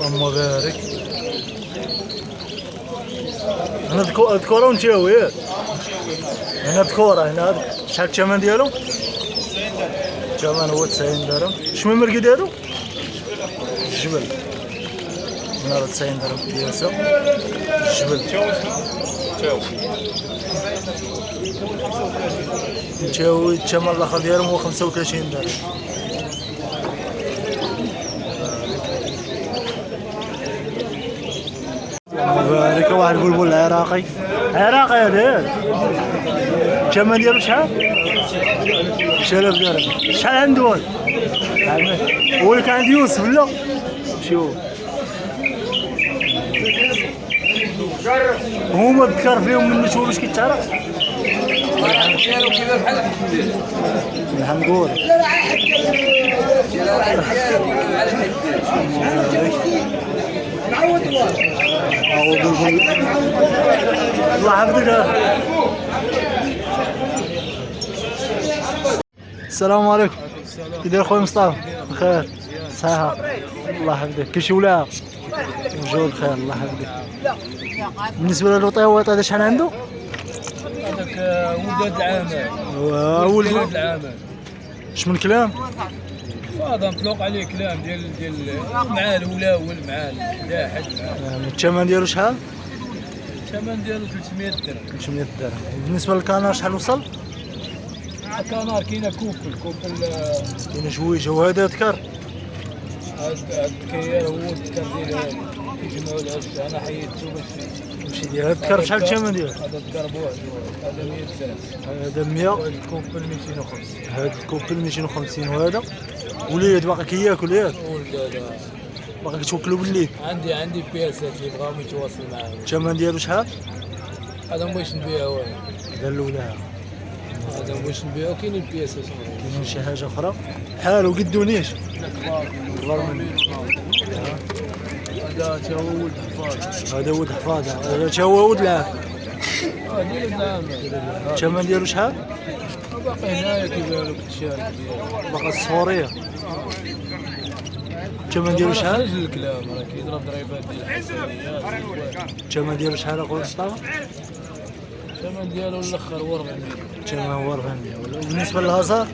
اللهم بارك. هنا ذكورة ونشاوي. هنا ذكورة هنا شحال الثمن ديالو؟ 90 هو 90 درهم. شنو المرقي ديالو؟ الجبل. هنا 90 درهم بياسة. الجبل. تشاوي الثمن الاخر ديالهم هو 35 درهم. بارك واحد البلبل عراقي هذا الثمن ديالو شحال؟ 6000 درهم. شحال عنده هو اللي كان عند يوسف لا؟ شوف هما ذكر فيهم من شهور واش كيتعرف؟ الحنقور الله يحفظك. السلام عليكم. كي داير خويا مصطفى؟ بخير صحة الله يحفظك. كي شي ولاها؟ وجهو بخير الله يحفظك. بالنسبة للوطيوط هذا شحال عنده؟ هذاك ولد العامل. ولد العامل. اش من كلام؟ فاضا مطلوق عليه كلام ديال مع الاول مع اللاحد. الثمن ديالو شحال؟ الثمن ديالو 300 درهم. 300 درهم. بالنسبة للكانار شحال وصل؟ الكانار كاينه كوبل كاينه جويجه وهذا ذكر؟ هذا الكيار هو الذكر ديال كيجمعوا العرس. انا حيدته باش نمشي ديال هذا الذكر شحال الثمن ديالو؟ هذا الذكر بوحدو هذا 100 درهم. هذا 100. الكوبل 250. هذا الكوبل 250 وهذا وليد باقي كياكل ياك؟ ولد باقي كتوكلو بالليل؟ عندي بياسات اللي بغاو يتواصلوا معاهم. الثمن ديالو شحال؟ هذا مبغيتش نبيعو هذا الاولى. هذا مبغيتش نبيعو. كاين البياسات كاين شي حاجه اخرى بحالو قدونيش كبار مني. هذا تا هو ولد حفاظ. هذا ولد حفاظ. هذا تا هو ولد العام. ديال العام. الثمن ديالو شحال؟ باقي هنايا كيبان لك الشارع ديالو باقي الصفوريه. الثمن ديالو شحال؟ الكلام راه كيضرب ضريبات ديال الحسنيات. الثمن ديالو شحال اخويا مصطفى؟ الثمن ديالو الاخر هو 400. الثمن هو 400. وبالنسبه للهزار؟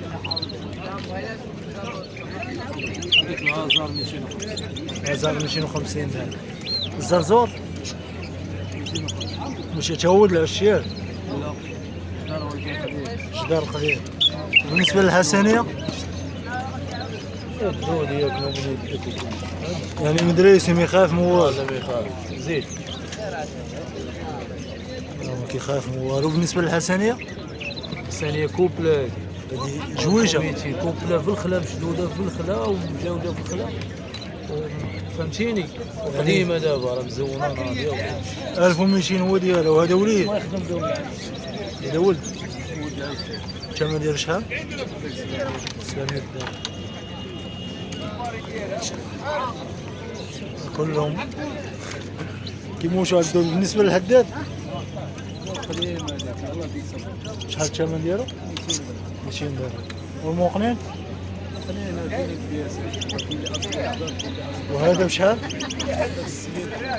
هذيك الهزار 250. هزار 250 درهم. الزرزور؟ ماشي تا هو العشير؟ لا هو قليل. جدار قليل. بالنسبه للحسنيه؟ الدود ياكلوا يعني مدريسي ما يخاف من والو. هذا ما يخاف. زيد ما كيخاف من والو. بالنسبه للحسنيه؟ الثانيه كوبله هذه جويجه. كوبله في الخلا مشدوده في الخلا ومجاوده في الخلا. فهمتيني؟ قديمه دابا راه مزونه ناضيه. 1200 هو ديالو. وهذا وليد؟ ما يخدم دولة. هذا ولد. الثمن ديالو شحال؟ 700 درهم. كلهم كيموشوا عندهم. بالنسبه للحداد شحال الثمن ديالو؟ 200 درهم. والموقنين؟ وهذا بشحال؟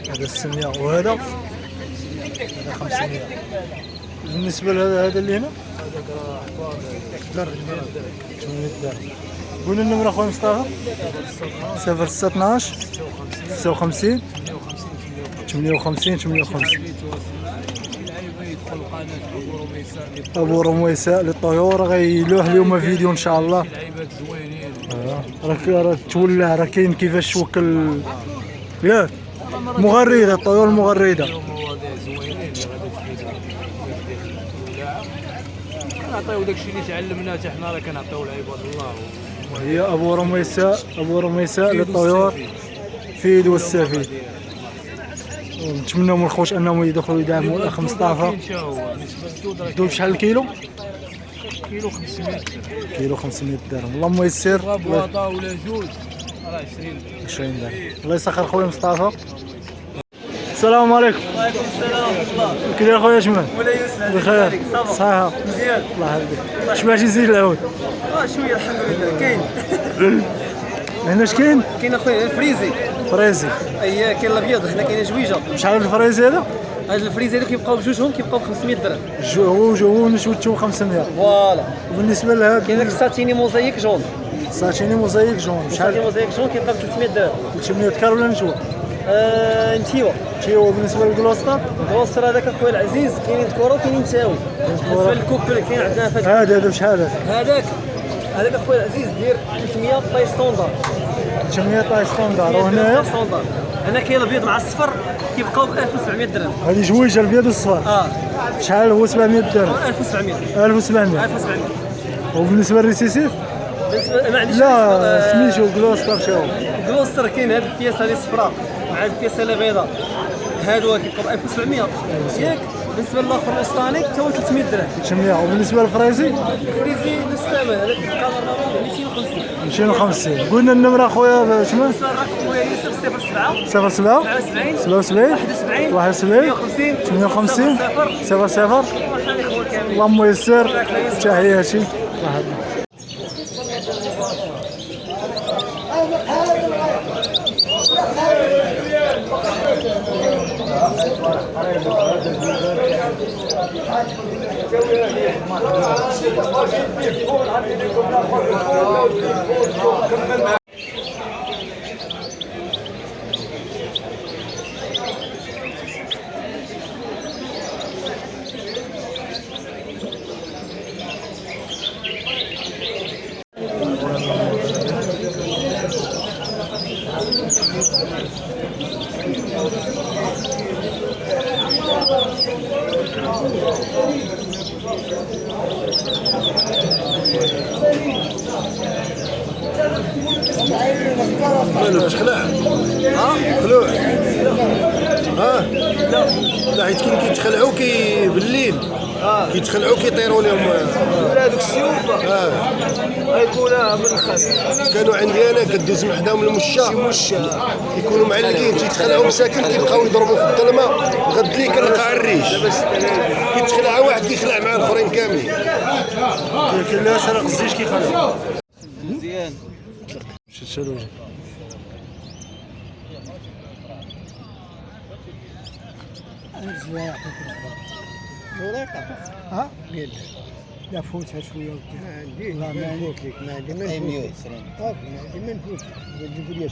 هذا 600. وهذا؟ هذا 500. بالنسبه لهذا اللي هنا؟ هذاك 800 درهم. قول النمره اخويا مصطفى. 0612 56 58 58. ابو رميساء للطيور غيلوح اليوم فيديو ان شاء الله. راك تولى راه كاين كيفاش توكل ياك مغرده الطيور المغرده. نعطيو داكشي اللي تعلمناه حتى حنا راه كنعطيو لعباد الله. هي ابو رميساء للطيور فيد والسفيد. نتمنوا من الخوت انهم يدخلوا يدعموا الاخ مصطفى. الدود شحال الكيلو؟ كيلو 500 درهم. كيلو 500 درهم. اللهم يسر. بواطه ولا جوج راه 20 درهم. الله يسخر خويا مصطفى. السلام عليكم. وعليكم السلام ورحمة الله. كي داير خويا شمال؟ مولاي يوسف بخير صحة مزيان الله يحفظك. شبعتي زيت العود؟ شوية الحمد لله كاين. هنا اش كاين؟ كاين اخويا الفريزي. فريزي. اي كاين الابيض، هنا كاين جويجه. شحال الفريزي هذا؟ هاد الفريزي هذو كيبقاو بجوجهم كيبقاو ب 500 درهم. هو نشوتو 500. فوالا. وبالنسبه لهذا كاين داك الساتيني موزايك جون. ساتيني موزايك جون الساتيني موزايك جون كيبقى ب 300 درهم. 300 كار ولا نشوى؟ نتيوا. تيوا. بالنسبه للكلوستر؟ الكلوستر هذاك اخويا العزيز كاينين تكورو وكاينين تاوي. بالنسبه للكوبل كاين عندنا هذا بشحال هذاك اخويا العزيز دير 300 طاي ستوندار. 300 طاي ستوندار. وهنايا هنا كاين الابيض مع الصفر كيبقاو ب 1700 درهم. هذه جويجه الابيض والصفر. شحال هو 700 درهم؟ 1700. 1700. وبالنسبه للريسيسيف؟ ما عنديش. لا سميتو كلوستر شنو؟ كلوستر كاين هاد البياسه اللي صفراء مع هاد البياسه اللي بيضاء، هادو كيبقاو ب 1700 ياك. بالنسبه للاخر الاسطاني حتى هو 300 درهم. 300. وبالنسبه للفريزي؟ الفريزي نفس الثمن، هذاك كيبقى 250. 250. قلنا النمره خويا شنو؟ بالنسبه للرقم خويا يوسف 07 07 77 77 71 71 58 00. كاملين. اللهم يسر. تحياتي. مالو تخلع؟ خلوع؟ لا حيت كاين كيتخلعوا بالليل كيتخلعوا كيطيروا لهم هذوك السيوف غيكونوا من الخلف. كانوا عندي انا كدوز من حداهم المشا كيكونوا معلقين تيتخلعوا مساكن كيبقاو يضربوا في الظلمه غد لي كنلقى الريش كيتخلع واحد كيخلع مع الاخرين كاملين. كاين لا سرق الزيت كيخلع. مزيان. شنو ها؟ لا فوتها شويه ما عندي لا ما نفوت لك ما عندي ما نفوت ما عندي ما نفوت تقول لي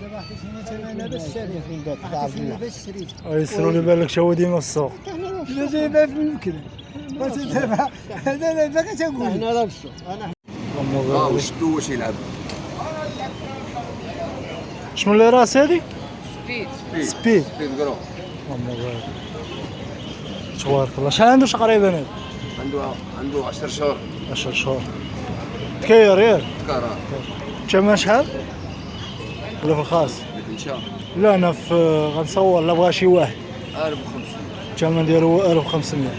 دابا عطيتيني ثمنها باش شريت عطيتيني باش شريت يسروا لي بالك شو ديما السوق. لا جايبها في المكنه قلت دابا هذا انا باغي تقول انا راه السوق انا واش دو واش يلعب شنو اللي راس هذه؟ سبيد. سبيد كرو تبارك الله. شحال عنده تقريبا هذا؟ عنده 10 شهور 10 شهور. تكير ياك؟ كارا الثمن شحال؟ ولا في الخاص؟ لا انا في غنصور لا بغا شي واحد 1500 الثمن ديالو 1500.